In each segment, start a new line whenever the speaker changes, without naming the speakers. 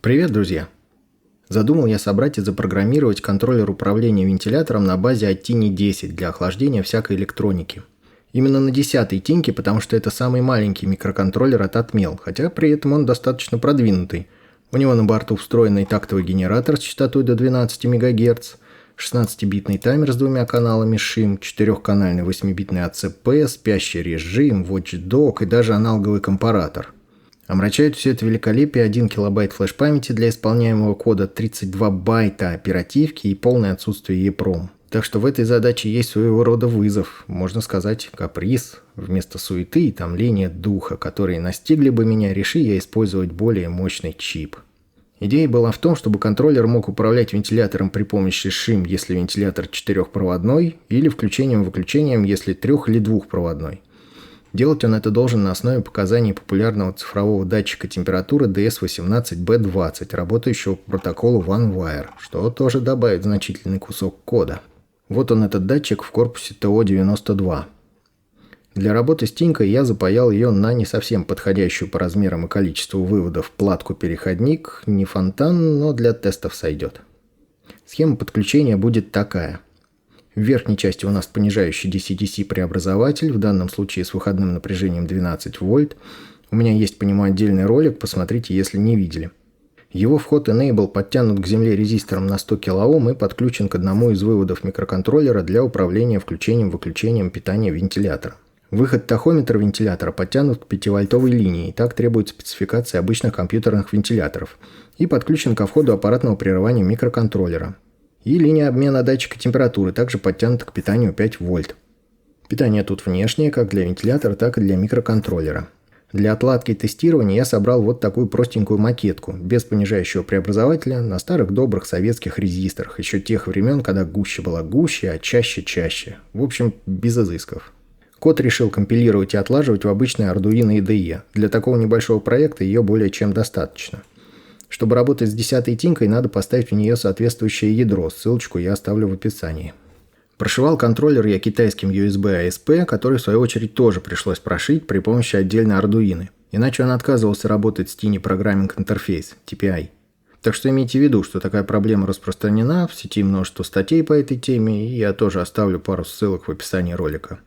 Привет, друзья! Задумал я собрать и запрограммировать контроллер управления вентилятором на базе Attini 10 для охлаждения всякой электроники. Именно на 10-й тиньке, потому что это самый маленький микроконтроллер от Atmel, хотя при этом он достаточно продвинутый. У него на борту встроенный тактовый генератор с частотой до 12 МГц, 16-битный таймер с двумя каналами ШИМ, 4-канальный 8-битный АЦП, спящий режим, Watchdog и даже аналоговый компаратор. Омрачает все это великолепие 1 килобайт флеш-памяти для исполняемого кода, 32 байта оперативки и полное отсутствие EEPROM. Так что в этой задаче есть своего рода вызов, можно сказать, каприз, вместо суеты и томления духа, которые настигли бы меня, реши я использовать более мощный чип. Идея была в том, чтобы контроллер мог управлять вентилятором при помощи ШИМ, если вентилятор 4-проводной, или включением-выключением, если 3- или 2-проводной. Делать он это должен на основе показаний популярного цифрового датчика температуры DS18B20, работающего по протоколу OneWire, что тоже добавит значительный кусок кода. Вот он, этот датчик, в корпусе ТО-92. Для работы с тинькой я запаял ее на не совсем подходящую по размерам и количеству выводов платку-переходник, не фонтан, но для тестов сойдет. Схема подключения будет такая. В верхней части у нас понижающий DC-DC преобразователь, в данном случае с выходным напряжением 12 вольт. У меня есть по нему отдельный ролик, посмотрите, если не видели. Его вход Enable подтянут к земле резистором на 100 кОм и подключен к одному из выводов микроконтроллера для управления включением-выключением питания вентилятора. Выход тахометра вентилятора подтянут к 5-вольтовой линии, так требует спецификации обычных компьютерных вентиляторов, и подключен ко входу аппаратного прерывания микроконтроллера. И линия обмена датчика температуры также подтянута к питанию 5 вольт. Питание тут внешнее, как для вентилятора, так и для микроконтроллера. Для отладки и тестирования я собрал вот такую простенькую макетку, без понижающего преобразователя, на старых добрых советских резисторах, еще тех времен, когда гуще была гуще, а чаще. В общем, без изысков. Код решил компилировать и отлаживать в обычной Arduino IDE. Для такого небольшого проекта ее более чем достаточно. Чтобы работать с 10-й тинькой, надо поставить в нее соответствующее ядро, ссылочку я оставлю в описании. Прошивал контроллер я китайским USB ASP, который в свою очередь тоже пришлось прошить при помощи отдельной Arduino, иначе он отказывался работать с Tiny Programming Interface, TPI. Так что имейте в виду, что такая проблема распространена, в сети множество статей по этой теме, и я тоже оставлю пару ссылок в описании ролика.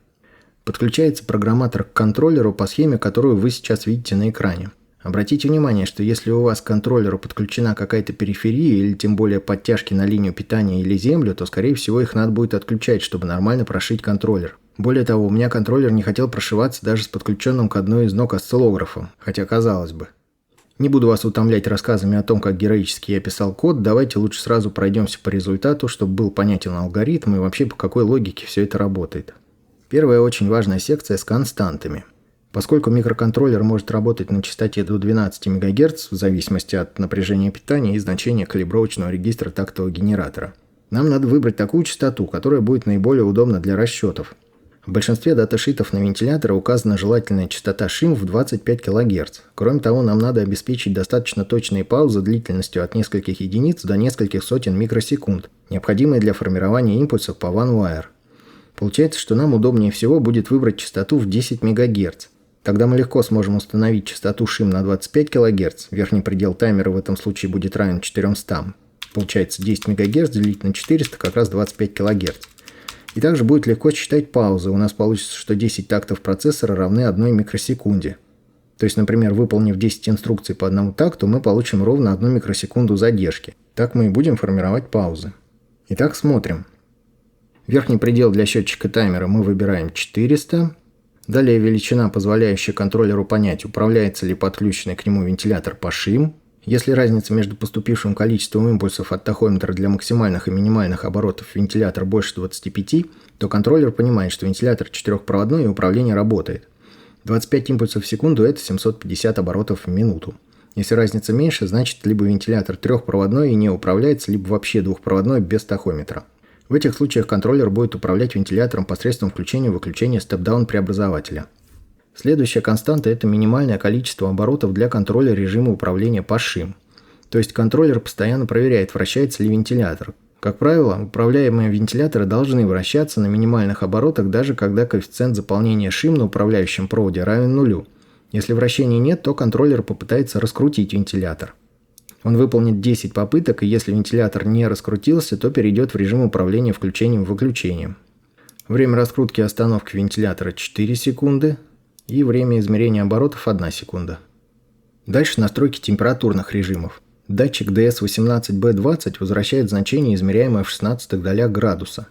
Подключается программатор к контроллеру по схеме, которую вы сейчас видите на экране. Обратите внимание, что если у вас к контроллеру подключена какая-то периферия или тем более подтяжки на линию питания или землю, то скорее всего их надо будет отключать, чтобы нормально прошить контроллер. Более того, у меня контроллер не хотел прошиваться даже с подключенным к одной из ног осциллографом, хотя казалось бы. Не буду вас утомлять рассказами о том, как героически я писал код, давайте лучше сразу пройдемся по результату, чтобы был понятен алгоритм и вообще по какой логике все это работает. Первая очень важная секция с константами. Поскольку микроконтроллер может работать на частоте до 12 МГц в зависимости от напряжения питания и значения калибровочного регистра тактового генератора, нам надо выбрать такую частоту, которая будет наиболее удобна для расчетов. В большинстве даташитов на вентиляторы указана желательная частота ШИМ в 25 кГц. Кроме того, нам надо обеспечить достаточно точные паузы длительностью от нескольких единиц до нескольких сотен микросекунд, необходимые для формирования импульсов по OneWire. Получается, что нам удобнее всего будет выбрать частоту в 10 МГц. Тогда мы легко сможем установить частоту ШИМ на 25 кГц, верхний предел таймера в этом случае будет равен 400. Получается 10 МГц делить на 400, как раз 25 кГц. И также будет легко считать паузы, у нас получится, что 10 тактов процессора равны 1 микросекунде. То есть, например, выполнив 10 инструкций по одному такту, мы получим ровно 1 микросекунду задержки. Так мы и будем формировать паузы. Итак, смотрим. Верхний предел для счетчика таймера мы выбираем 400. Далее величина, позволяющая контроллеру понять, управляется ли подключенный к нему вентилятор по ШИМ. Если разница между поступившим количеством импульсов от тахометра для максимальных и минимальных оборотов вентилятора больше 25, то контроллер понимает, что вентилятор 4-проводной и управление работает. 25 импульсов в секунду – это 750 оборотов в минуту. Если разница меньше, значит либо вентилятор 3-проводной и не управляется, либо вообще 2-проводной без тахометра. В этих случаях контроллер будет управлять вентилятором посредством включения-выключения степ-даун преобразователя. Следующая константа – это минимальное количество оборотов для контроля режима управления по ШИМ. То есть контроллер постоянно проверяет, вращается ли вентилятор. Как правило, управляемые вентиляторы должны вращаться на минимальных оборотах, даже когда коэффициент заполнения ШИМ на управляющем проводе равен нулю. Если вращения нет, то контроллер попытается раскрутить вентилятор. Он выполнит 10 попыток, и если вентилятор не раскрутился, то перейдет в режим управления включением-выключением. Время раскрутки и остановки вентилятора 4 секунды и время измерения оборотов 1 секунда. Дальше настройки температурных режимов. Датчик DS18B20 возвращает значение, измеряемое в 16 долях градуса.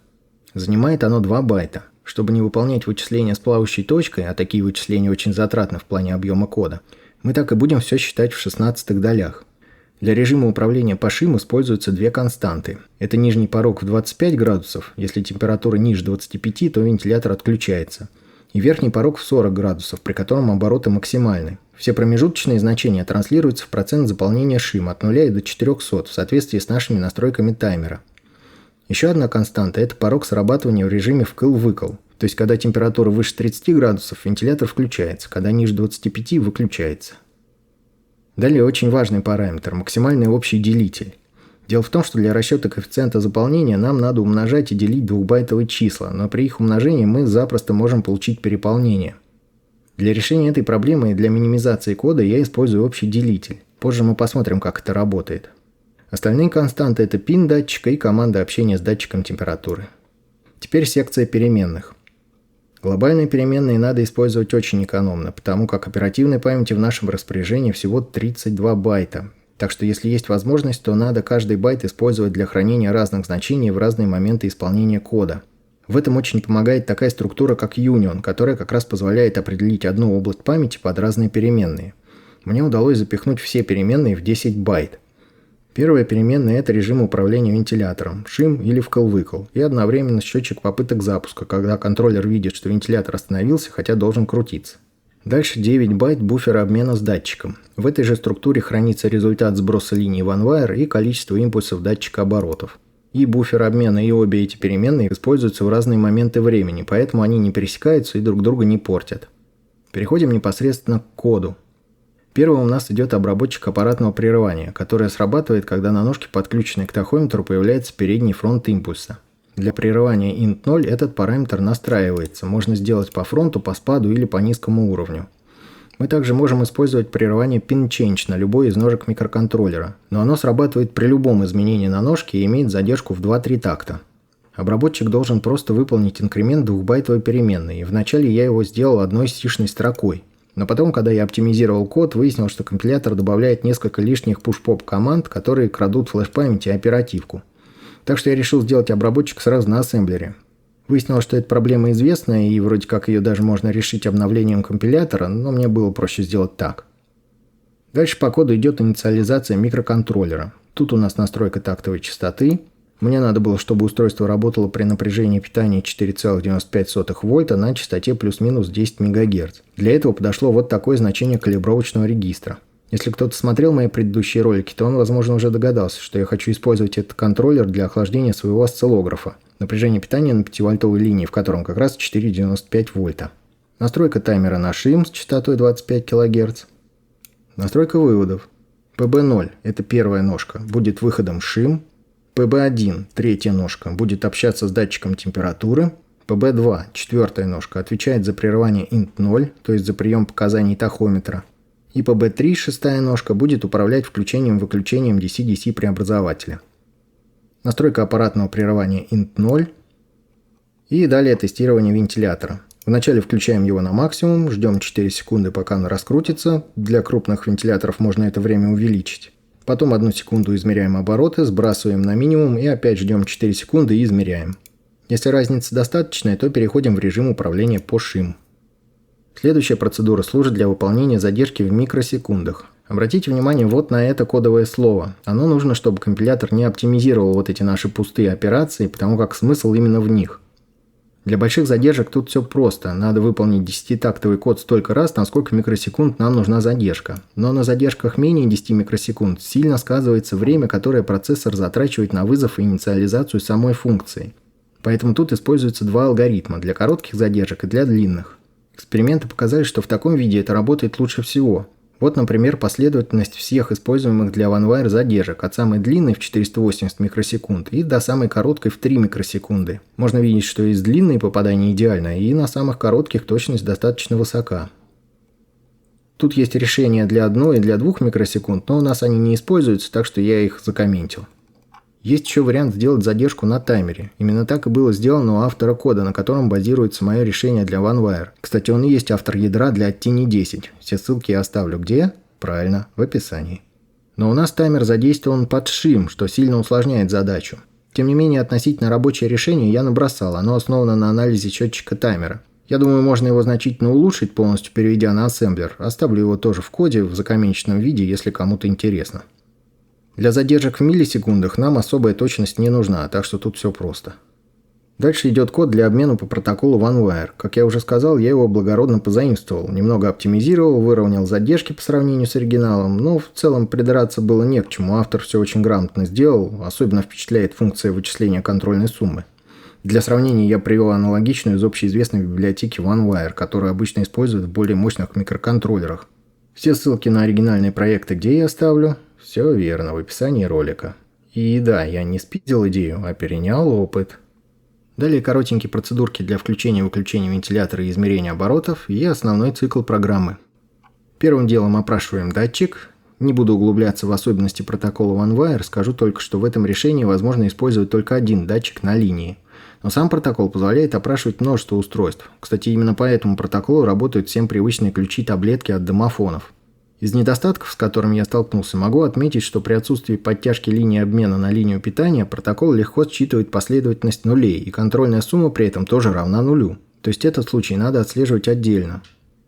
Занимает оно 2 байта. Чтобы не выполнять вычисления с плавающей точкой, а такие вычисления очень затратны в плане объема кода, мы так и будем все считать в 16 долях. Для режима управления по ШИМ используются 2 константы. Это нижний порог в 25 градусов, если температура ниже 25, то вентилятор отключается, и верхний порог в 40 градусов, при котором обороты максимальны. Все промежуточные значения транслируются в процент заполнения ШИМ от 0 и до 400 в соответствии с нашими настройками таймера. Еще одна константа – это порог срабатывания в режиме вкл-выкл, то есть когда температура выше 30 градусов, вентилятор включается, когда ниже 25 – выключается. Далее очень важный параметр – максимальный общий делитель. Дело в том, что для расчета коэффициента заполнения нам надо умножать и делить двухбайтовые числа, но при их умножении мы запросто можем получить переполнение. Для решения этой проблемы и для минимизации кода я использую общий делитель. Позже мы посмотрим, как это работает. Остальные константы – это пин датчика и команда общения с датчиком температуры. Теперь секция переменных. Глобальные переменные надо использовать очень экономно, потому как оперативной памяти в нашем распоряжении всего 32 байта. Так что если есть возможность, то надо каждый байт использовать для хранения разных значений в разные моменты исполнения кода. В этом очень помогает такая структура, как Union, которая как раз позволяет определить одну область памяти под разные переменные. Мне удалось запихнуть все переменные в 10 байт. Первая переменная – это режим управления вентилятором, ШИМ или вкл-выкл, и одновременно счетчик попыток запуска, когда контроллер видит, что вентилятор остановился, хотя должен крутиться. Дальше 9 байт буфера обмена с датчиком. В этой же структуре хранится результат сброса линии OneWire и количество импульсов датчика оборотов. И буфер обмена, и обе эти переменные используются в разные моменты времени, поэтому они не пересекаются и друг друга не портят. Переходим непосредственно к коду. Первым у нас идет обработчик аппаратного прерывания, которое срабатывает, когда на ножке, подключенной к тахометру, появляется передний фронт импульса. Для прерывания int0 этот параметр настраивается, можно сделать по фронту, по спаду или по низкому уровню. Мы также можем использовать прерывание pin-change на любой из ножек микроконтроллера, но оно срабатывает при любом изменении на ножке и имеет задержку в 2-3 такта. Обработчик должен просто выполнить инкремент двухбайтовой переменной, и вначале я его сделал одной сишной строкой. Но потом, когда я оптимизировал код, выяснил, что компилятор добавляет несколько лишних push-pop команд, которые крадут флеш-память и оперативку. Так что я решил сделать обработчик сразу на ассемблере. Выяснилось, что эта проблема известная, и вроде как ее даже можно решить обновлением компилятора, но мне было проще сделать так. Дальше по коду идет инициализация микроконтроллера. Тут у нас настройка тактовой частоты. Мне надо было, чтобы устройство работало при напряжении питания 4,95 вольта на частоте плюс-минус 10 МГц. Для этого подошло вот такое значение калибровочного регистра. Если кто-то смотрел мои предыдущие ролики, то он, возможно, уже догадался, что я хочу использовать этот контроллер для охлаждения своего осциллографа. Напряжение питания на 5-вольтовой линии, в котором как раз 4,95 вольта. Настройка таймера на ШИМ с частотой 25 кГц. Настройка выводов. PB0 – это первая ножка, будет выходом ШИМ. PB1 – третья ножка, будет общаться с датчиком температуры. PB2 – четвертая ножка, отвечает за прерывание int0, то есть за прием показаний тахометра. И PB3 – шестая ножка, будет управлять включением-выключением DC-DC преобразователя. Настройка аппаратного прерывания int0. И далее тестирование вентилятора. Вначале включаем его на максимум, ждем 4 секунды, пока он раскрутится. Для крупных вентиляторов можно это время увеличить. Потом 1 секунду измеряем обороты, сбрасываем на минимум и опять ждем 4 секунды и измеряем. Если разница достаточная, то переходим в режим управления по ШИМ. Следующая процедура служит для выполнения задержки в микросекундах. Обратите внимание вот на это кодовое слово. Оно нужно, чтобы компилятор не оптимизировал вот эти наши пустые операции, потому как смысл именно в них. Для больших задержек тут все просто. Надо выполнить 10-тактовый код столько раз, насколько микросекунд нам нужна задержка. Но на задержках менее 10 микросекунд сильно сказывается время, которое процессор затрачивает на вызов и инициализацию самой функции. Поэтому тут используются 2 алгоритма – для коротких задержек и для длинных. Эксперименты показали, что в таком виде это работает лучше всего. Вот, например, последовательность всех используемых для OneWire задержек от самой длинной в 480 микросекунд и до самой короткой в 3 микросекунды. Можно видеть, что из длинной попадание идеальное, и на самых коротких точность достаточно высока. Тут есть решения для 1 и для 2 микросекунд, но у нас они не используются, так что я их закомментил. Есть еще вариант сделать задержку на таймере. Именно так и было сделано у автора кода, на котором базируется мое решение для OneWire. Кстати, он и есть автор ядра для Attini 10. Все ссылки я оставлю где? Правильно, в описании. Но у нас таймер задействован под shim, что сильно усложняет задачу. Тем не менее, относительно рабочее решение я набросал. Оно основано на анализе счетчика таймера. Я думаю, можно его значительно улучшить, полностью переведя на ассемблер. Оставлю его тоже в коде в закомменченном виде, если кому-то интересно. Для задержек в миллисекундах нам особая точность не нужна, так что тут все просто. Дальше идет код для обмена по протоколу OneWire. Как я уже сказал, я его благородно позаимствовал, немного оптимизировал, выровнял задержки по сравнению с оригиналом, но в целом придраться было не к чему, автор все очень грамотно сделал, особенно впечатляет функция вычисления контрольной суммы. Для сравнения я привел аналогичную из общеизвестной библиотеки OneWire, которую обычно используют в более мощных микроконтроллерах. Все ссылки на оригинальные проекты, где я оставлю, все верно, в описании ролика. И да, я не спиздил идею, а перенял опыт. Далее коротенькие процедурки для включения и выключения вентилятора и измерения оборотов и основной цикл программы. Первым делом опрашиваем датчик. Не буду углубляться в особенности протокола OneWire, скажу только, что в этом решении возможно использовать только один датчик на линии. Но сам протокол позволяет опрашивать множество устройств. Кстати, именно по этому протоколу работают всем привычные ключи-таблетки от домофонов. Из недостатков, с которыми я столкнулся, могу отметить, что при отсутствии подтяжки линии обмена на линию питания протокол легко считывает последовательность нулей, и контрольная сумма при этом тоже равна нулю. То есть этот случай надо отслеживать отдельно.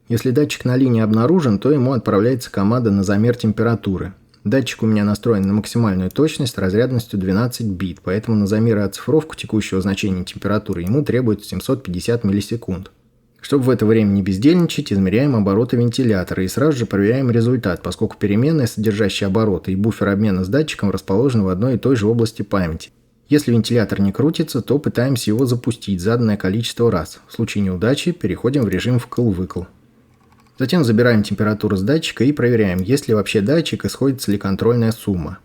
Если датчик на линии обнаружен, то ему отправляется команда на замер температуры. Датчик у меня настроен на максимальную точность разрядностью 12 бит, поэтому на замер и оцифровку текущего значения температуры ему требуется 750 миллисекунд. Чтобы в это время не бездельничать, измеряем обороты вентилятора и сразу же проверяем результат, поскольку переменная, содержащая обороты, и буфер обмена с датчиком расположены в одной и той же области памяти. Если вентилятор не крутится, то пытаемся его запустить заданное количество раз. В случае неудачи переходим в режим вкл-выкл. Затем забираем температуру с датчика и проверяем, есть ли вообще датчик и сходится ли контрольная сумма.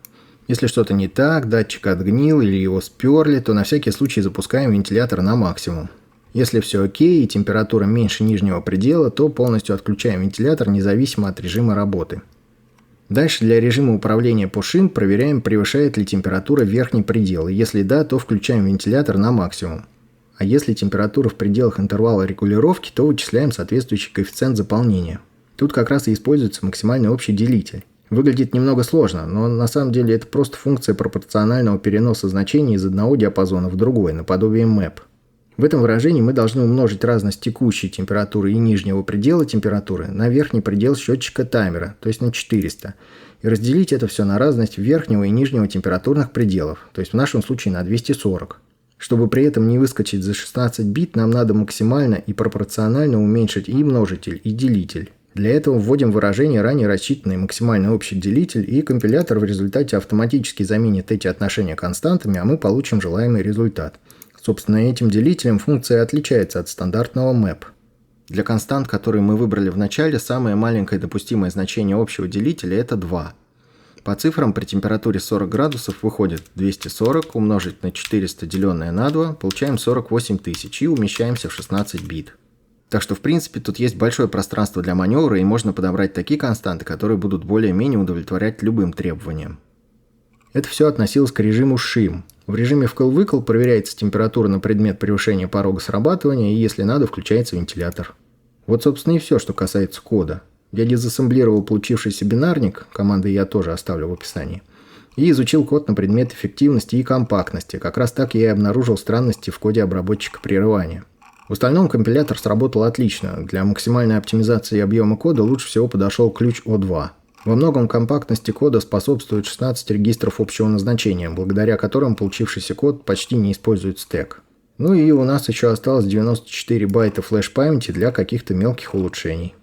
Если что-то не так, датчик отгнил или его сперли, то на всякий случай запускаем вентилятор на максимум. Если все окей и температура меньше нижнего предела, то полностью отключаем вентилятор независимо от режима работы. Дальше для режима управления по shim проверяем, превышает ли температура верхний предел, и если да, то включаем вентилятор на максимум. А если температура в пределах интервала регулировки, то вычисляем соответствующий коэффициент заполнения. Тут как раз и используется максимальный общий делитель. Выглядит немного сложно, но на самом деле это просто функция пропорционального переноса значений из одного диапазона в другой, наподобие map. В этом выражении мы должны умножить разность текущей температуры и нижнего предела температуры на верхний предел счетчика таймера, то есть на 400, и разделить это все на разность верхнего и нижнего температурных пределов, то есть в нашем случае на 240. Чтобы при этом не выскочить за 16 бит, нам надо максимально и пропорционально уменьшить и множитель, и делитель. Для этого вводим выражение, ранее рассчитанный максимальный общий делитель, и компилятор в результате автоматически заменит эти отношения константами, а мы получим желаемый результат. Собственно, этим делителем функция отличается от стандартного map. Для констант, которые мы выбрали в начале, самое маленькое допустимое значение общего делителя – это 2. По цифрам при температуре 40 градусов выходит 240 умножить на 400 деленное на 2, получаем 48 тысяч и умещаемся в 16 бит. Так что в принципе тут есть большое пространство для маневра и можно подобрать такие константы, которые будут более-менее удовлетворять любым требованиям. Это все относилось к режиму shim. В режиме вкл-выкл проверяется температура на предмет превышения порога срабатывания и если надо включается вентилятор. Вот собственно и все, что касается кода. Я дезассемблировал получившийся бинарник, команды я тоже оставлю в описании, и изучил код на предмет эффективности и компактности. Как раз так я и обнаружил странности в коде обработчика прерывания. В остальном компилятор сработал отлично. Для максимальной оптимизации объема кода лучше всего подошел ключ O2. Во многом компактности кода способствует 16 регистров общего назначения, благодаря которым получившийся код почти не использует стэк. Ну и у нас еще осталось 94 байта флеш-памяти для каких-то мелких улучшений.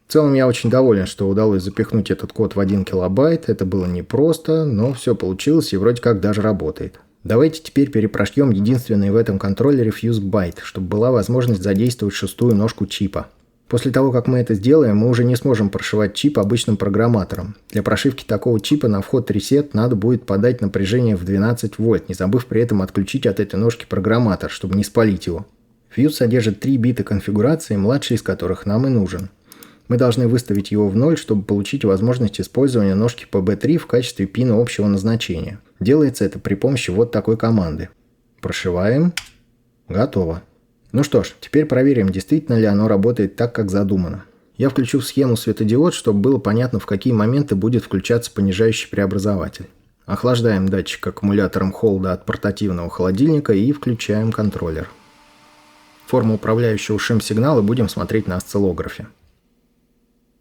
В целом я очень доволен, что удалось запихнуть этот код в 1 килобайт. Это было непросто, но все получилось и вроде как даже работает. Давайте теперь перепрошьем единственный в этом контроллере fuse byte, чтобы была возможность задействовать шестую ножку чипа. После того, как мы это сделаем, мы уже не сможем прошивать чип обычным программатором. Для прошивки такого чипа на вход reset надо будет подать напряжение в 12 вольт, не забыв при этом отключить от этой ножки программатор, чтобы не спалить его. Fuse содержит 3 бита конфигурации, младший из которых нам и нужен. Мы должны выставить его в 0, чтобы получить возможность использования ножки PB3 в качестве пина общего назначения. Делается это при помощи вот такой команды. Прошиваем. Готово. Ну что ж, теперь проверим, действительно ли оно работает так, как задумано. Я включу в схему светодиод, чтобы было понятно, в какие моменты будет включаться понижающий преобразователь. Охлаждаем датчик аккумулятором холода от портативного холодильника и включаем контроллер. Форму управляющего шим-сигнала будем смотреть на осциллографе.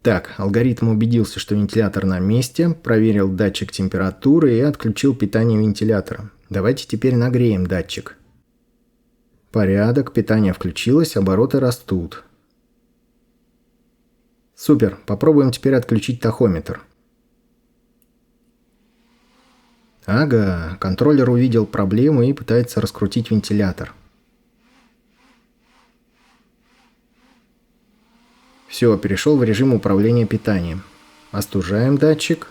Так, алгоритм убедился, что вентилятор на месте, проверил датчик температуры и отключил питание вентилятора. Давайте теперь нагреем датчик. Порядок, питание включилось, обороты растут. Супер, попробуем теперь отключить тахометр. Ага, контроллер увидел проблему и пытается раскрутить вентилятор. Все, перешел в режим управления питанием. Остужаем датчик.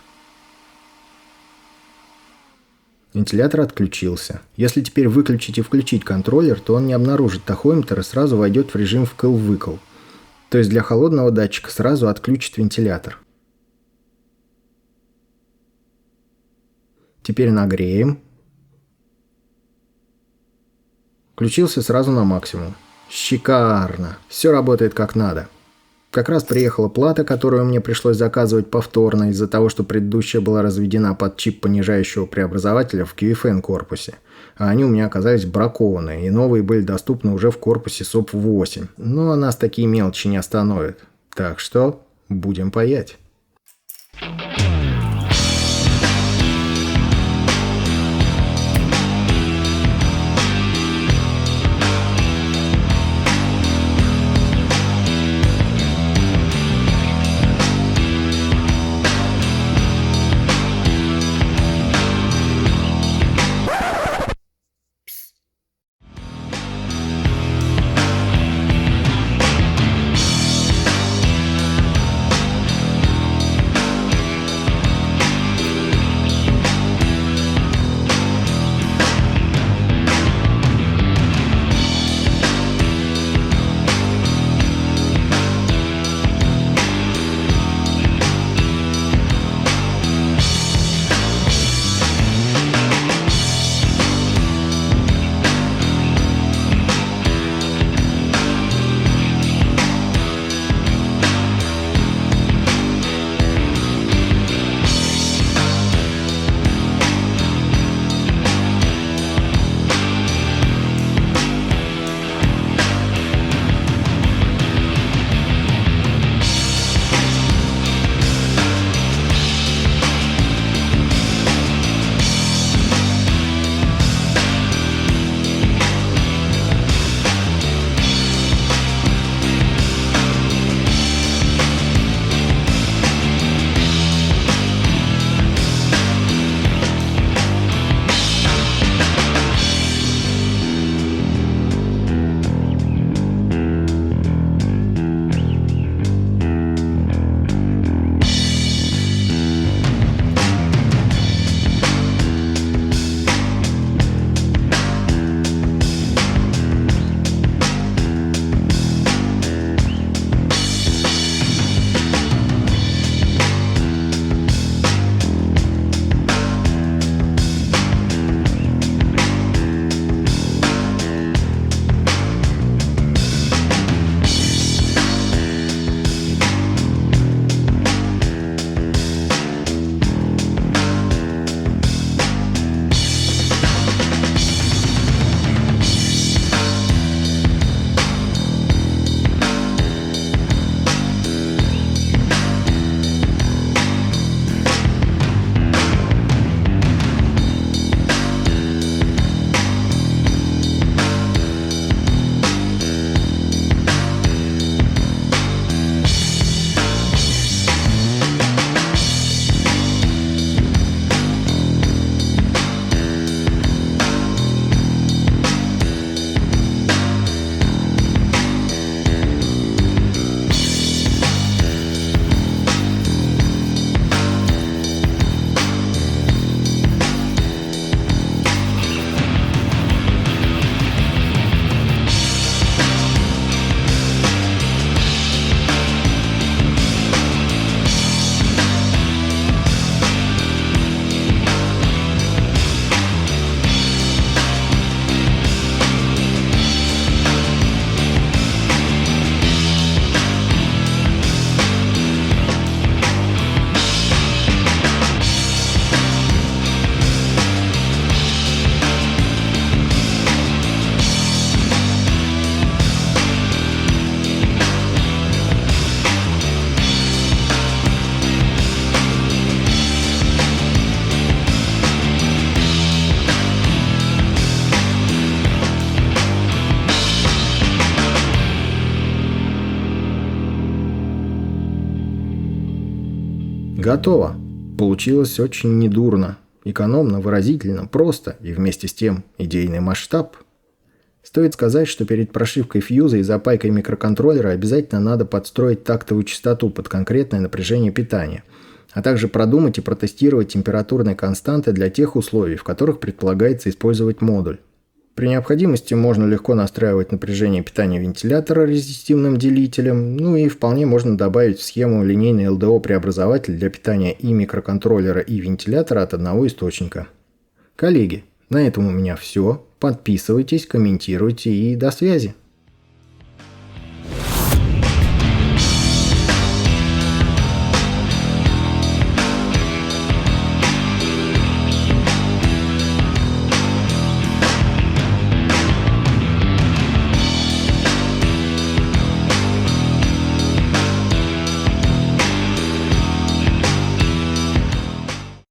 Вентилятор отключился. Если теперь выключить и включить контроллер, то он не обнаружит тахометр и сразу войдет в режим вкл-выкл. То есть для холодного датчика сразу отключит вентилятор. Теперь нагреем. Включился сразу на максимум. Шикарно! Все работает как надо. Как раз приехала плата, которую мне пришлось заказывать повторно из-за того, что предыдущая была разведена под чип понижающего преобразователя в QFN корпусе. А они у меня оказались бракованные, и новые были доступны уже в корпусе SOP8. Но нас такие мелочи не остановят. Так что будем паять. Готово. Получилось очень недурно. Экономно, выразительно, просто и вместе с тем идейный масштаб. Стоит сказать, что перед прошивкой фьюза и запайкой микроконтроллера обязательно надо подстроить тактовую частоту под конкретное напряжение питания, а также продумать и протестировать температурные константы для тех условий, в которых предполагается использовать модуль. При необходимости можно легко настраивать напряжение питания вентилятора резистивным делителем, ну и вполне можно добавить в схему линейный ЛДО-преобразователь для питания и микроконтроллера, и вентилятора от одного источника. Коллеги, на этом у меня все. Подписывайтесь, комментируйте и до связи.